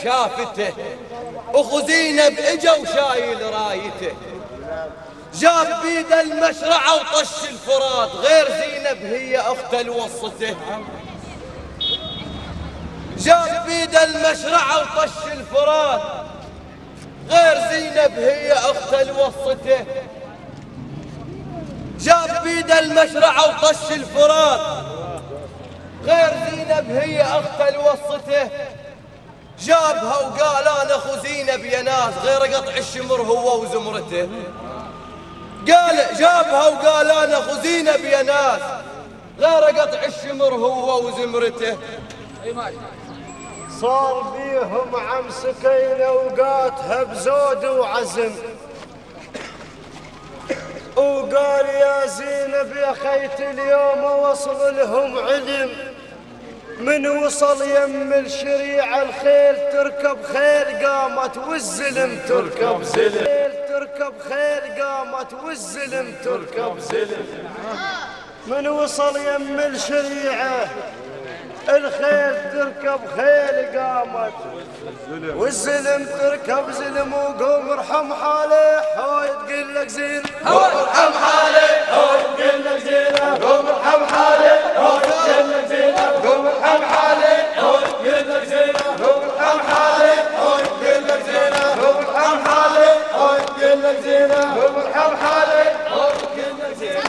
شافته، اخو زينب اجا وشايل رايته، جاب بيده المشرعة وطش الفرات، غير زينب هي اخته الوسطه. جاب بيده المشرعة وطش الفرات، غير زينب هي اخته الوسطه. جاب بيده المشرعة وطش الفرات، غير زينب هي اخته الوسطه. جابها وقال انا اخو زينب يا ناس، غير قطع الشمر هو وزمرته. قال جابها وقال انا اخو زينب يا ناس، غير قطع الشمر هو وزمرته. صار بيهم عم سكينة وقاتها بزود وعزم، وقال يا زينب يا خيت اليوم وصل لهم علم، من وصل يم الشريعة الخيل تركب خيل قامت والزلم تركب زلم، تركب خيل قامت والزلم تركب زلم. من وصل يم الشريعة الخيل تركب خيل قامت والزلم تركب زلم. وقوم ارحم حالي هو تقول لك زين، هو ارحم حالي هو تقول لك زين، قوم ارحم حالي هو تقول لك زين، قوم ارحم حالي هو تقول لك زين، قوم ارحم حالي هو تقول لك زين، قوم ارحم حالي هو تقول لك زين، قوم ارحم حالي هو تقول لك زين.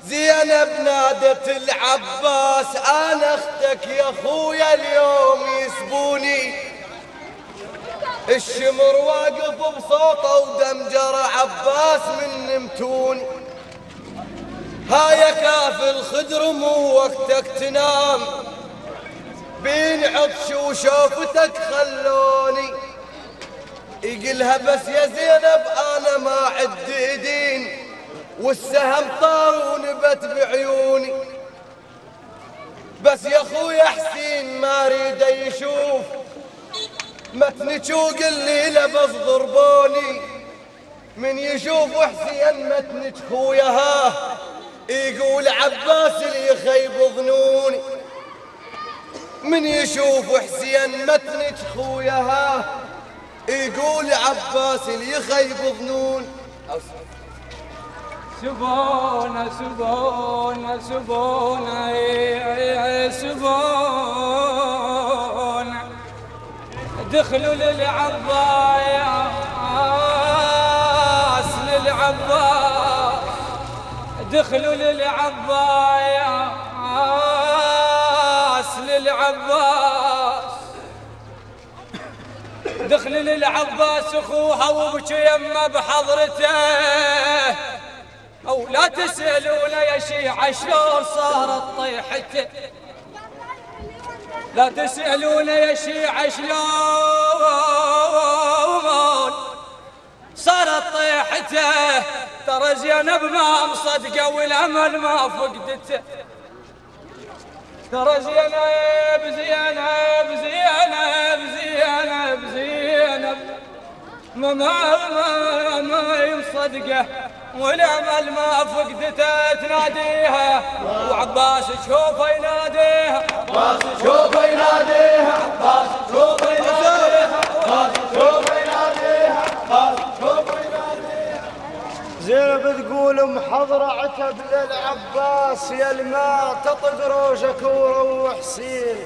زينب نادت العباس انا اختك يا اخويا اليوم يسبوني. الشمر واقف بصوته ودم جرى عباس من نمتوني. هاي كاف الخدر مو وقتك تنام، بين عطش وشوفتك خلوني. يقلها بس يا زينب انا ما عد ايدين، والسهم طار ونبت بعيوني. بس يا اخويا حسين ما اريد يشوف متنك وقلي بس ضربوني. من يشوف حسين متنك خويا ها يقول عباس اللي يخيب ظنوني. من يشوف حسين متنك خويا ها يقول عباس اللي يخيب ظنوني. سبونا سبونا سبونا سبونا، دخلوا للعباس للعباس، دخلوا للعباس للعباس، دخل للعباس اخوها وبكي يمه بحضرته. أو لا تسألون يا شيعة شلون صارت طيحته، لا تسألون يا شيعة شلون صارت طيحته. ترى زينب ما مصدقة والأمل ما فقدته. ترى زينب زينب زينب زينب زينب ما يمصدقه والامل ما فقدته. تناديها وعباس تشوفه يناديها، عباس تشوفه يناديها، عباس تشوفه يناديها، عباس تشوفه يناديها، عباس تشوفه يناديها. زينب تقول محضرة عتب للعباس يا الماء تطق روجك وروح حسين.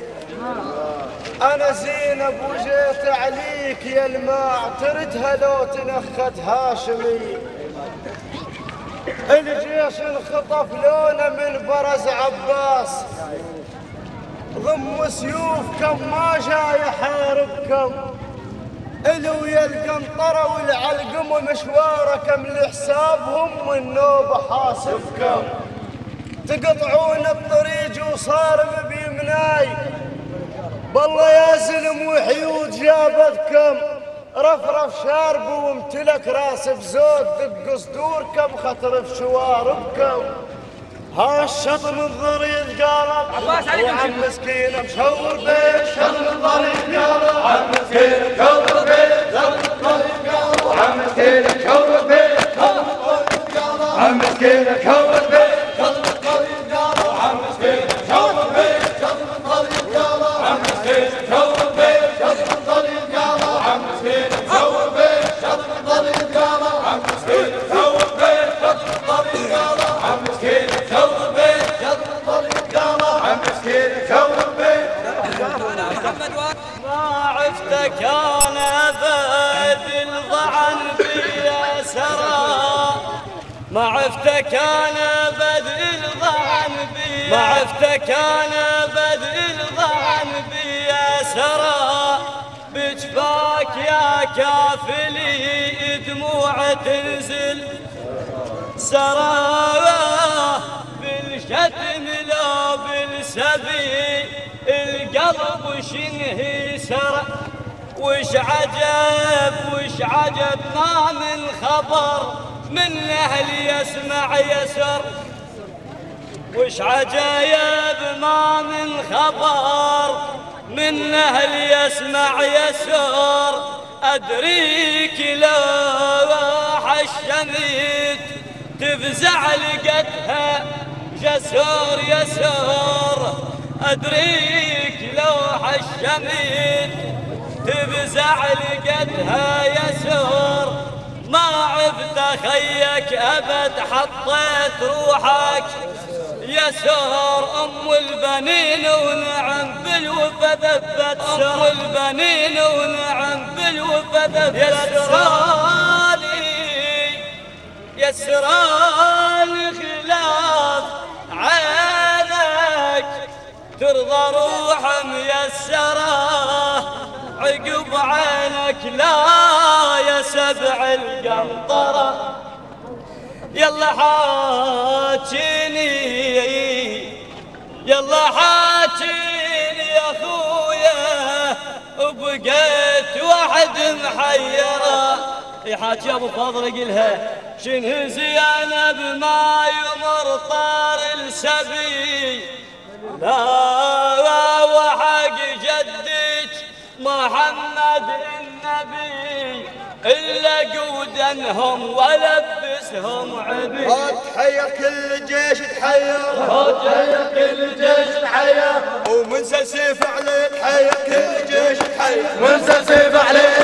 أنا زينب وجيت عليك يا الماء تردها لو تنخت هاشمي. الجيش انخطف لونه من برز عباس، ضم سيوفكم ما جاي يحاربكم. الويا القنطرة والعلقم ومشواركم لحسابهم والنوبة حاسبكم. تقطعون الطريق وصارم بيمناي، بالله يا زلم وحيود جابتكم. رفرف شارب وامتلك راس بزود دق صدوركم خطر في شواربكم. ها الشطم الضرير قالب وعم مسكين مشور بيت. شطم الضرير قالب وعم مسكين مشور بيت، شطم الضرير قالب وعم مسكين مشور بيت، شطم الضرير قالب وعم مسكين مشور بيت، شطم الضرير قالب وعم مسكين مشور بيت، شطم الضرير قالب وعم مسكين عفتك انا بدل ضعن بيا سرى ما عفتك انا بدل ضعن بيا ما عفتك انا بدل ضعن بيا سرى بجفاك يا كافلي دموع تنزل سرى بالشتم لو بالسبي القلب شنهي سرى وش عجب ما من خبر من اهل يسمع يسر وش عجايب ما من خبر من اهل يسمع يسر ادريك لو حشمت تفزع لقتها جسور يسر ادريك لو حشمت تفزع لقتها يسر ما عبت خيك ابد حطيت روحك يسر ام البنين ونعم بالوفا ذبت ام البنين ونعم بالوفا ذبت يسراني خلاف عينك ترضى روح ميسره عقب عينك لا يا سبع القنطرة يلا حاجيني يلا حاجيني يا اخويا وبقيت واحد محيرة يحاجي ابو فاضل قلها شنو زينب ما يمر طار السبي لا وحق جدك محمد النبي إلا قودنهم ولبسهم عبي تحير كل جيش تحير تحير كل جيش تحير ومنسى سيف عليه تحير كل جيش تحير وانسى سيف عليه